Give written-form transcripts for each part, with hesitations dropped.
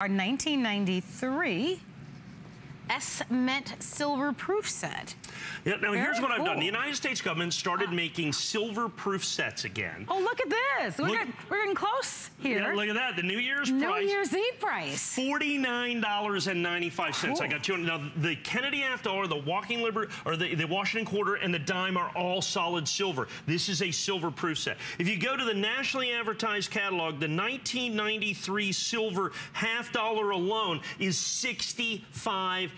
Our 1993 SMint silver proof set. Yeah, now here's what I've done. The United States government started making silver proof sets again. Oh, look at this. We're getting close here. Yeah, look at that. The New Year's price. New Year's Eve price. $49.95. Cool. I got two. Now, the Kennedy half dollar, the Walking Liberty, or the Washington quarter, and the dime are all solid silver. This is a silver proof set. If you go to the nationally advertised catalog, the 1993 silver half dollar alone is $65.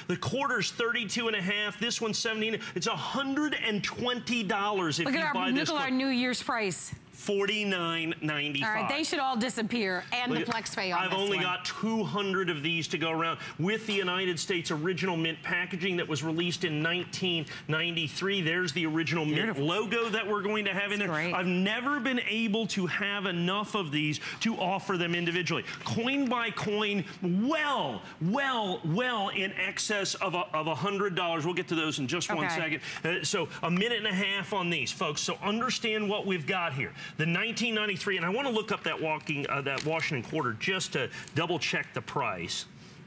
The quarter's 32.5. This one's 17. It's $120 if you buy this. Look at our New Year's price. $49.95. All right, they should all disappear, and the flex pay on I've only got 200 of these to go around with the United States original mint packaging that was released in 1993. There's the original mint logo that we're going to have in there. Great. I've never been able to have enough of these to offer them individually. Coin by coin, well in excess of $100. We'll get to those in just one second. So a minute and a half on these, folks. So understand what we've got here. The 1993, and I want to look up that Washington quarter just to double check the price.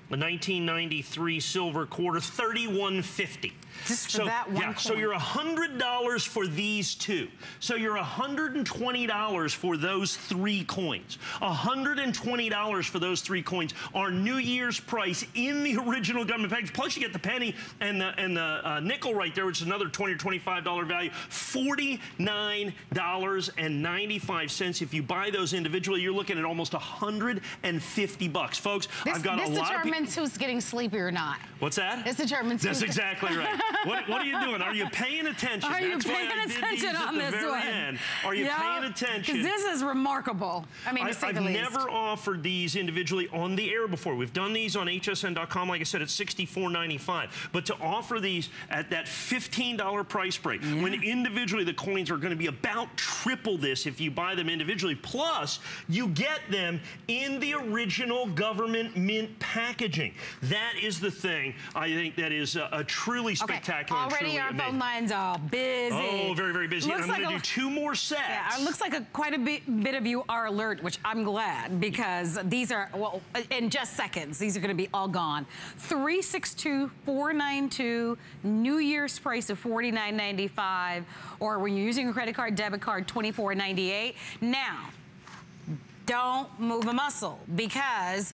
The 1993 silver quarter, $31.50. Just for that one coin. So you're $100 for these two. So you're $120 for those three coins. $120 for those three coins. Our New Year's price in the original government package. Plus you get the penny and the nickel right there, which is another $20 or $25 value. $49.95. If you buy those individually, you're looking at almost $150, folks. I've got a lot of people. Who's getting sleepy or not. What's that? This determines. That's exactly right. What are you doing? Are you paying attention? Are you paying attention on this one? Are you paying attention? Because this is remarkable. I mean, to say the least. I've never offered these individually on the air before. We've done these on hsn.com, like I said, at $64.95. But to offer these at that $15 price break, when individually the coins are going to be about triple this if you buy them individually. Plus, you get them in the original government mint packaging. That is the thing I think that is a truly spectacular. Already our phone lines are busy. Oh, very, very busy. And I'm going to do two more sets. Yeah, it looks like quite a bit of you are alert, which I'm glad, because these are, well, in just seconds, these are going to be all gone. 362-492, New Year's price of $49.95, or when you're using a credit card, debit card, $24.98. Now, don't move a muscle, because